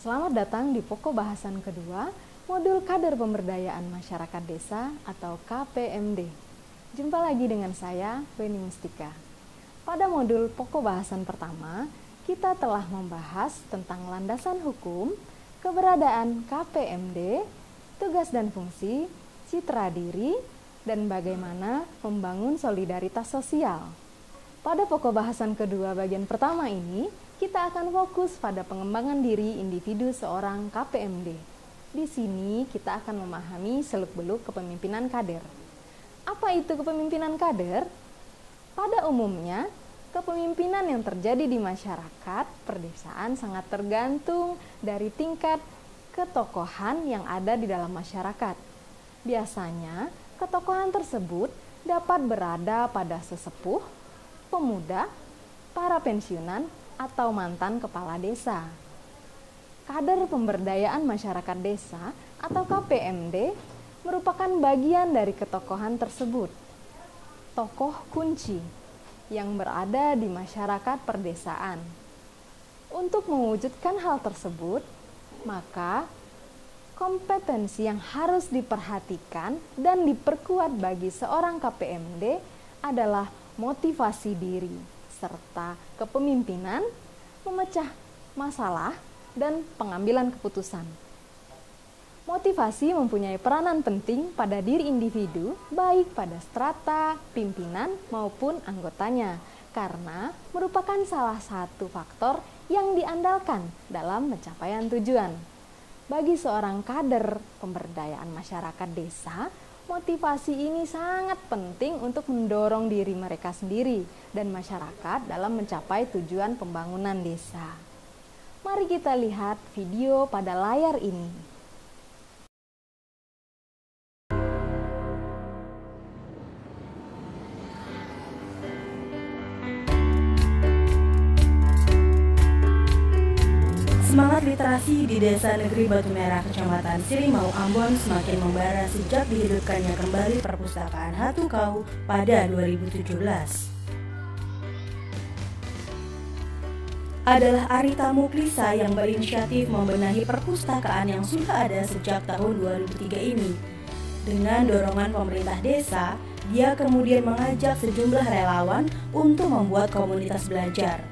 Selamat datang di pokok bahasan kedua, modul Kader Pemberdayaan Masyarakat Desa atau KPMD. Jumpa lagi dengan saya, Weni Mustika. Pada modul pokok bahasan pertama, kita telah membahas tentang landasan hukum, keberadaan KPMD, tugas dan fungsi, citra diri, dan bagaimana membangun solidaritas sosial. Pada pokok bahasan kedua bagian pertama ini, kita akan fokus pada pengembangan diri individu seorang KPMD. Di sini kita akan memahami seluk-beluk kepemimpinan kader. Apa itu kepemimpinan kader? Pada umumnya, kepemimpinan yang terjadi di masyarakat perdesaan sangat tergantung dari tingkat ketokohan yang ada di dalam masyarakat. Biasanya, ketokohan tersebut dapat berada pada sesepuh, pemuda, para pensiunan, atau mantan kepala desa. Kader Pemberdayaan Masyarakat Desa atau KPMD merupakan bagian dari ketokohan tersebut. Tokoh kunci yang berada di masyarakat perdesaan. Untuk mewujudkan hal tersebut, maka kompetensi yang harus diperhatikan dan diperkuat bagi seorang KPMD adalah motivasi diri, serta kepemimpinan, memecah masalah, dan pengambilan keputusan. Motivasi mempunyai peranan penting pada diri individu, baik pada strata, pimpinan, maupun anggotanya, karena merupakan salah satu faktor yang diandalkan dalam pencapaian tujuan. Bagi seorang kader pemberdayaan masyarakat desa, motivasi ini sangat penting untuk mendorong diri mereka sendiri dan masyarakat dalam mencapai tujuan pembangunan desa. Mari kita lihat video pada layar ini. Semangat literasi di Desa Negeri Batu Merah, Kecamatan Silimau, Ambon semakin membara sejak dihidupkannya kembali Perpustakaan Hatu Kau pada 2017. Adalah Arita Muklisa yang berinisiatif membenahi perpustakaan yang sudah ada sejak tahun 2003 ini. Dengan dorongan pemerintah desa, dia kemudian mengajak sejumlah relawan untuk membuat komunitas belajar.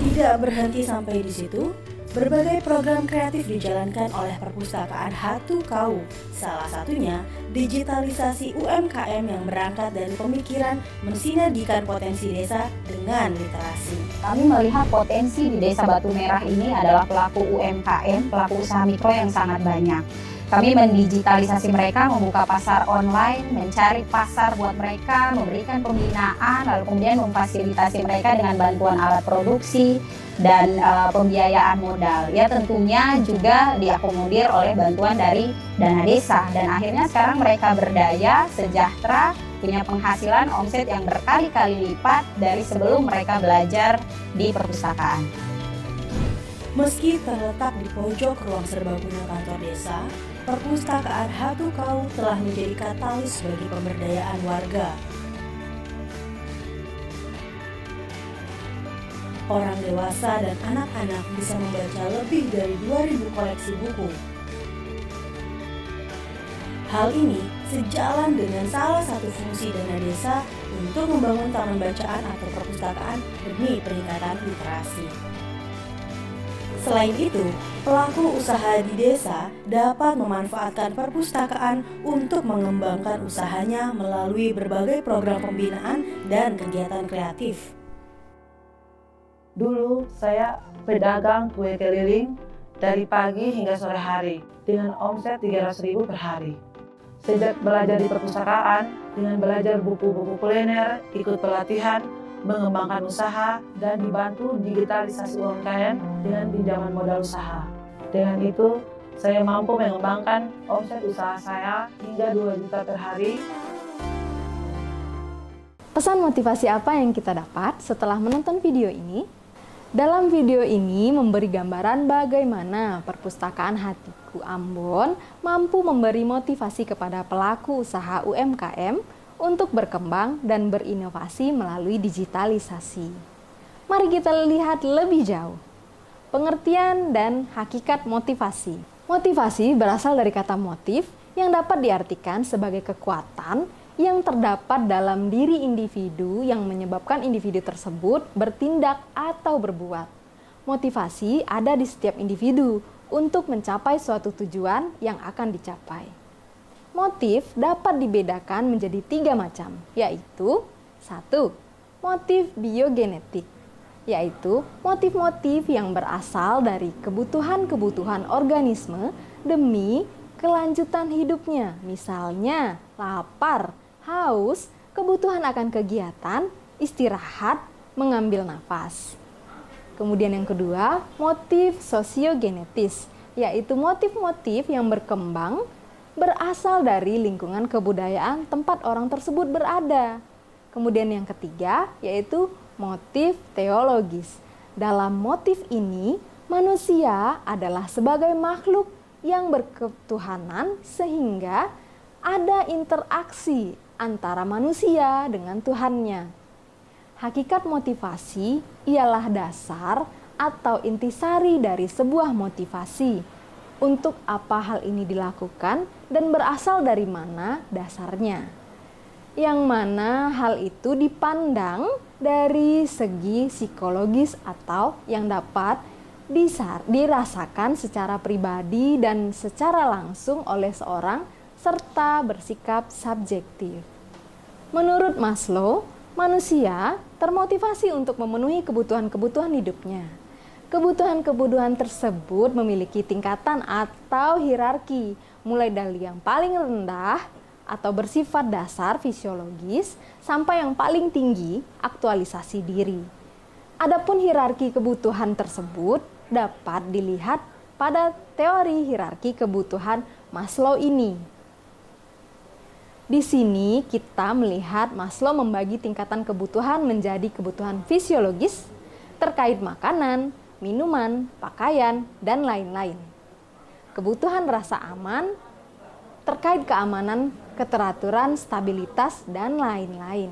Tidak berhenti sampai di situ, berbagai program kreatif dijalankan oleh Perpustakaan Hatu Kau. Salah satunya, digitalisasi UMKM yang berangkat dari pemikiran mensinergikan potensi desa dengan literasi. Kami melihat potensi di Desa Batu Merah ini adalah pelaku UMKM, pelaku usaha mikro yang sangat banyak. Kami mendigitalisasi mereka, membuka pasar online, mencari pasar buat mereka, memberikan pembinaan, lalu kemudian memfasilitasi mereka dengan bantuan alat produksi dan pembiayaan modal. Ya tentunya juga diakomodir oleh bantuan dari dana desa dan akhirnya sekarang mereka berdaya, sejahtera, punya penghasilan omset yang berkali-kali lipat dari sebelum mereka belajar di perpustakaan. Meski terletak di pojok ruang serbaguna kantor desa, Perpustakaan Hatu Kau telah menjadi katalis bagi pemberdayaan warga. Orang dewasa dan anak-anak bisa membaca lebih dari 2.000 koleksi buku. Hal ini sejalan dengan salah satu fungsi dana desa untuk membangun taman bacaan atau perpustakaan demi peningkatan literasi. Selain itu, pelaku usaha di desa dapat memanfaatkan perpustakaan untuk mengembangkan usahanya melalui berbagai program pembinaan dan kegiatan kreatif. Dulu saya pedagang kue keliling dari pagi hingga sore hari dengan omset 300.000 per hari. Sejak belajar di perpustakaan, dengan belajar buku-buku kuliner, ikut pelatihan, mengembangkan usaha, dan dibantu digitalisasi UMKM dengan pinjaman modal usaha. Dengan itu, saya mampu mengembangkan omset usaha saya hingga 2 juta per hari. Pesan motivasi apa yang kita dapat setelah menonton video ini? Dalam video ini memberi gambaran bagaimana Perpustakaan Hatiku Ambon mampu memberi motivasi kepada pelaku usaha UMKM untuk berkembang dan berinovasi melalui digitalisasi. Mari kita lihat lebih jauh. Pengertian dan hakikat motivasi. Motivasi berasal dari kata motif yang dapat diartikan sebagai kekuatan yang terdapat dalam diri individu yang menyebabkan individu tersebut bertindak atau berbuat. Motivasi ada di setiap individu untuk mencapai suatu tujuan yang akan dicapai. Motif dapat dibedakan menjadi 3 macam, yaitu 1. Motif biogenetik, yaitu motif-motif yang berasal dari kebutuhan-kebutuhan organisme demi kelanjutan hidupnya, misalnya lapar, haus, kebutuhan akan kegiatan, istirahat, mengambil nafas. Kemudian yang kedua, motif sosiogenetis, yaitu motif-motif yang berkembang berasal dari lingkungan kebudayaan tempat orang tersebut berada. Kemudian yang ketiga, yaitu motif teologis. Dalam motif ini, manusia adalah sebagai makhluk yang berketuhanan sehingga ada interaksi antara manusia dengan Tuhannya. Hakikat motivasi ialah dasar atau intisari dari sebuah motivasi. Untuk apa hal ini dilakukan dan berasal dari mana dasarnya. Yang mana hal itu dipandang dari segi psikologis atau yang dapat dirasakan secara pribadi dan secara langsung oleh seorang serta bersikap subjektif. Menurut Maslow, manusia termotivasi untuk memenuhi kebutuhan-kebutuhan hidupnya. Kebutuhan-kebutuhan tersebut memiliki tingkatan atau hierarki, mulai dari yang paling rendah atau bersifat dasar fisiologis sampai yang paling tinggi aktualisasi diri. Adapun hierarki kebutuhan tersebut dapat dilihat pada teori hierarki kebutuhan Maslow ini. Di sini kita melihat Maslow membagi tingkatan kebutuhan menjadi kebutuhan fisiologis terkait makanan, minuman, pakaian, dan lain-lain. Kebutuhan rasa aman terkait keamanan, keteraturan, stabilitas, dan lain-lain.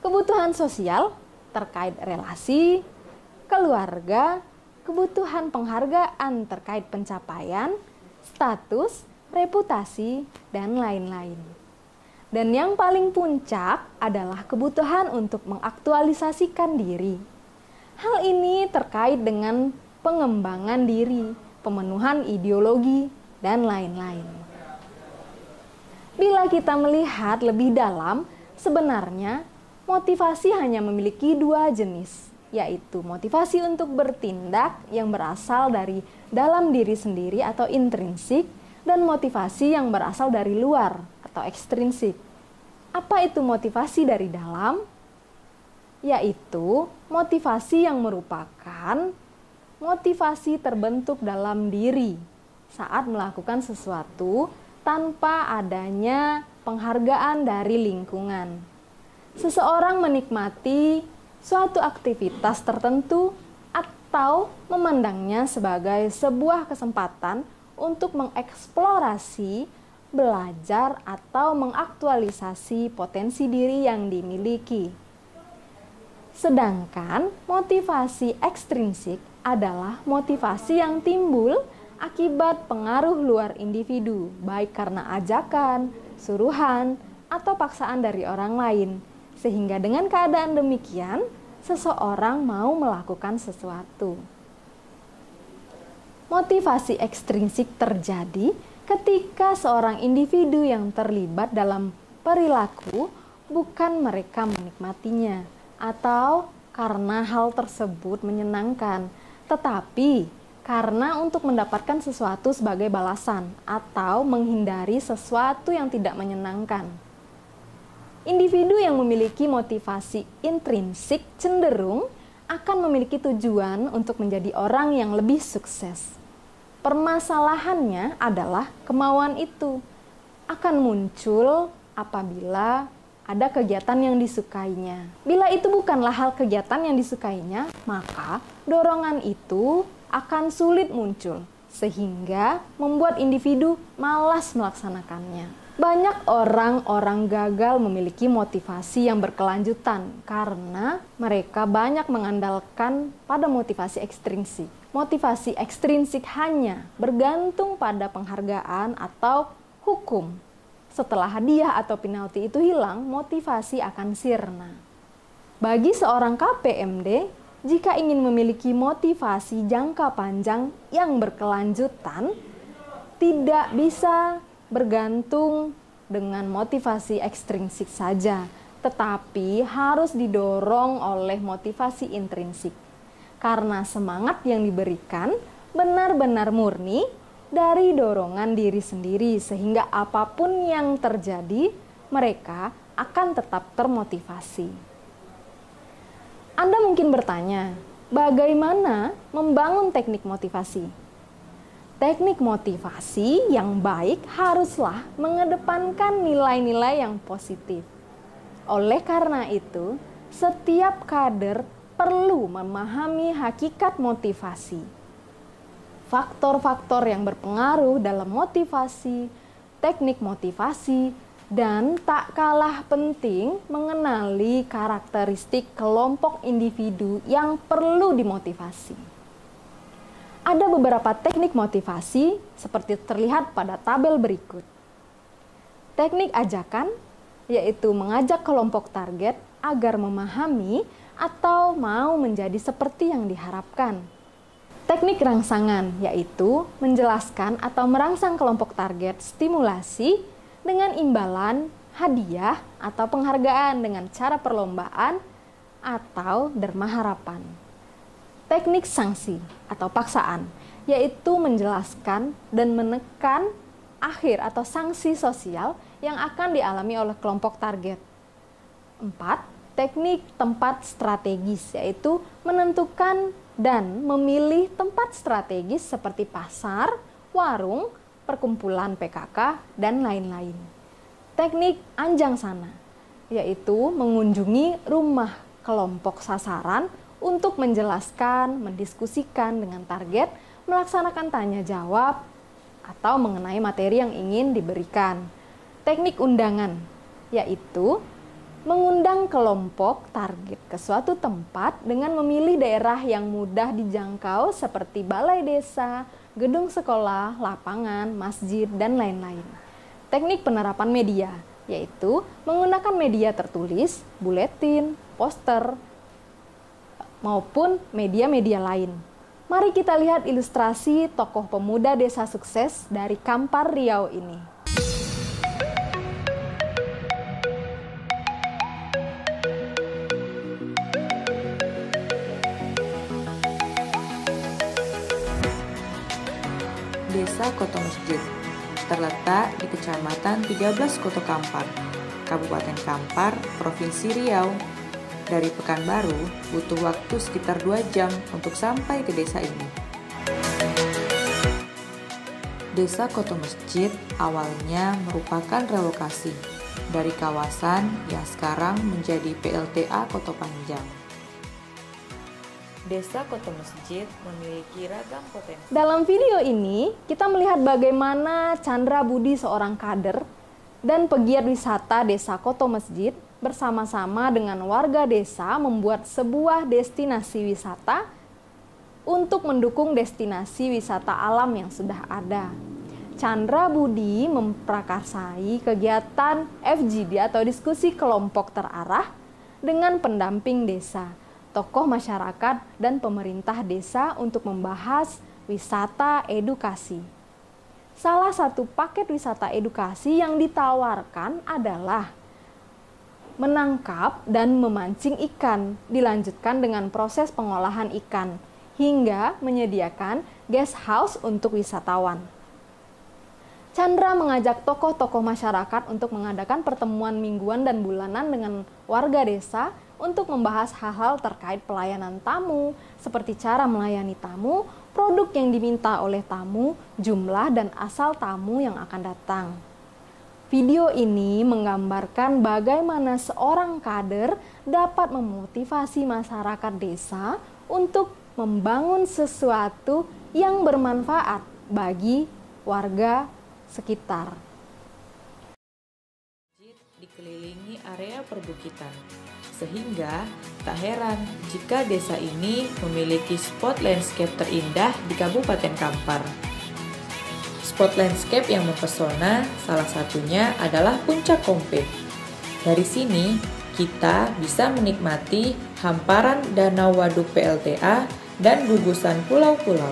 Kebutuhan sosial terkait relasi, keluarga, kebutuhan penghargaan terkait pencapaian, status, reputasi, dan lain-lain. Dan yang paling puncak adalah kebutuhan untuk mengaktualisasikan diri. Hal ini terkait dengan pengembangan diri, pemenuhan ideologi, dan lain-lain. Bila kita melihat lebih dalam, sebenarnya motivasi hanya memiliki 2 jenis, yaitu motivasi untuk bertindak yang berasal dari dalam diri sendiri atau intrinsik, dan motivasi yang berasal dari luar atau ekstrinsik. Apa itu motivasi dari dalam? Yaitu motivasi yang merupakan motivasi terbentuk dalam diri saat melakukan sesuatu tanpa adanya penghargaan dari lingkungan. Seseorang menikmati suatu aktivitas tertentu atau memandangnya sebagai sebuah kesempatan untuk mengeksplorasi, belajar, atau mengaktualisasi potensi diri yang dimiliki. Sedangkan motivasi ekstrinsik adalah motivasi yang timbul akibat pengaruh luar individu, baik karena ajakan, suruhan, atau paksaan dari orang lain, sehingga dengan keadaan demikian, seseorang mau melakukan sesuatu. Motivasi ekstrinsik terjadi ketika seorang individu yang terlibat dalam perilaku bukan mereka menikmatinya atau karena hal tersebut menyenangkan, tetapi karena untuk mendapatkan sesuatu sebagai balasan atau menghindari sesuatu yang tidak menyenangkan. Individu yang memiliki motivasi intrinsik cenderung akan memiliki tujuan untuk menjadi orang yang lebih sukses. Permasalahannya adalah kemauan itu akan muncul apabila ada kegiatan yang disukainya. Bila itu bukanlah hal kegiatan yang disukainya, maka dorongan itu akan sulit muncul, sehingga membuat individu malas melaksanakannya. Banyak orang-orang gagal memiliki motivasi yang berkelanjutan karena mereka banyak mengandalkan pada motivasi ekstrinsik. Motivasi ekstrinsik hanya bergantung pada penghargaan atau hukum. Setelah hadiah atau penalti itu hilang, motivasi akan sirna. Bagi seorang KPMD, jika ingin memiliki motivasi jangka panjang yang berkelanjutan, tidak bisa bergantung dengan motivasi ekstrinsik saja, tetapi harus didorong oleh motivasi intrinsik. Karena semangat yang diberikan benar-benar murni dari dorongan diri sendiri, sehingga apapun yang terjadi, mereka akan tetap termotivasi. Anda mungkin bertanya, bagaimana membangun teknik motivasi? Teknik motivasi yang baik haruslah mengedepankan nilai-nilai yang positif. Oleh karena itu, setiap kader perlu memahami hakikat motivasi. Faktor-faktor yang berpengaruh dalam motivasi, teknik motivasi, dan tak kalah penting mengenali karakteristik kelompok individu yang perlu dimotivasi. Ada beberapa teknik motivasi seperti terlihat pada tabel berikut. Teknik ajakan, yaitu mengajak kelompok target agar memahami atau mau menjadi seperti yang diharapkan. Teknik rangsangan, yaitu menjelaskan atau merangsang kelompok target stimulasi dengan imbalan, hadiah, atau penghargaan dengan cara perlombaan atau derma harapan. Teknik sanksi atau paksaan, yaitu menjelaskan dan menekan akhir atau sanksi sosial yang akan dialami oleh kelompok target. 4. Teknik tempat strategis, yaitu menentukan dan memilih tempat strategis seperti pasar, warung, perkumpulan PKK, dan lain-lain. Teknik anjang sana, yaitu mengunjungi rumah kelompok sasaran untuk menjelaskan, mendiskusikan dengan target, melaksanakan tanya jawab, atau mengenai materi yang ingin diberikan. Teknik undangan, yaitu mengundang kelompok target ke suatu tempat dengan memilih daerah yang mudah dijangkau seperti balai desa, gedung sekolah, lapangan, masjid, dan lain-lain. Teknik penerapan media, yaitu menggunakan media tertulis, buletin, poster, maupun media-media lain. Mari kita lihat ilustrasi tokoh pemuda desa sukses dari Kampar Riau ini. Desa Koto Masjid terletak di Kecamatan 13 Koto Kampar, Kabupaten Kampar, Provinsi Riau. Dari Pekanbaru, butuh waktu sekitar 2 jam untuk sampai ke desa ini. Desa Koto Masjid awalnya merupakan relokasi dari kawasan yang sekarang menjadi PLTA Koto Panjang. Desa Koto Masjid memiliki ragam potensi. Dalam video ini, kita melihat bagaimana Chandra Budi, seorang kader dan pegiat wisata Desa Koto Masjid, bersama-sama dengan warga desa membuat sebuah destinasi wisata untuk mendukung destinasi wisata alam yang sudah ada. Chandra Budi memprakarsai kegiatan FGD atau diskusi kelompok terarah dengan pendamping desa, tokoh masyarakat, dan pemerintah desa untuk membahas wisata edukasi. Salah satu paket wisata edukasi yang ditawarkan adalah menangkap dan memancing ikan, dilanjutkan dengan proses pengolahan ikan, hingga menyediakan guest house untuk wisatawan. Chandra mengajak tokoh-tokoh masyarakat untuk mengadakan pertemuan mingguan dan bulanan dengan warga desa untuk membahas hal-hal terkait pelayanan tamu, seperti cara melayani tamu, produk yang diminta oleh tamu, jumlah dan asal tamu yang akan datang. Video ini menggambarkan bagaimana seorang kader dapat memotivasi masyarakat desa untuk membangun sesuatu yang bermanfaat bagi warga sekitar. dikelilingi area perbukitan. Sehingga tak heran jika desa ini memiliki spot landscape terindah di Kabupaten Kampar. Spot landscape yang mempesona salah satunya adalah Puncak Kompe. Dari sini kita bisa menikmati hamparan Danau Waduk PLTA dan gugusan pulau-pulau.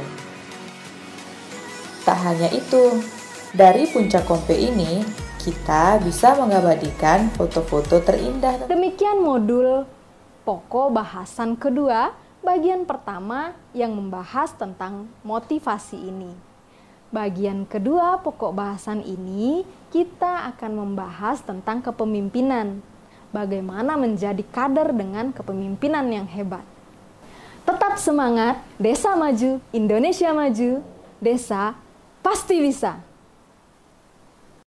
Tak hanya itu, dari Puncak Kompe ini kita bisa mengabadikan foto-foto terindah. Demikian modul pokok bahasan kedua, bagian pertama yang membahas tentang motivasi ini. Bagian kedua pokok bahasan ini, kita akan membahas tentang kepemimpinan. Bagaimana menjadi kader dengan kepemimpinan yang hebat. Tetap semangat, desa maju, Indonesia maju, desa pasti bisa.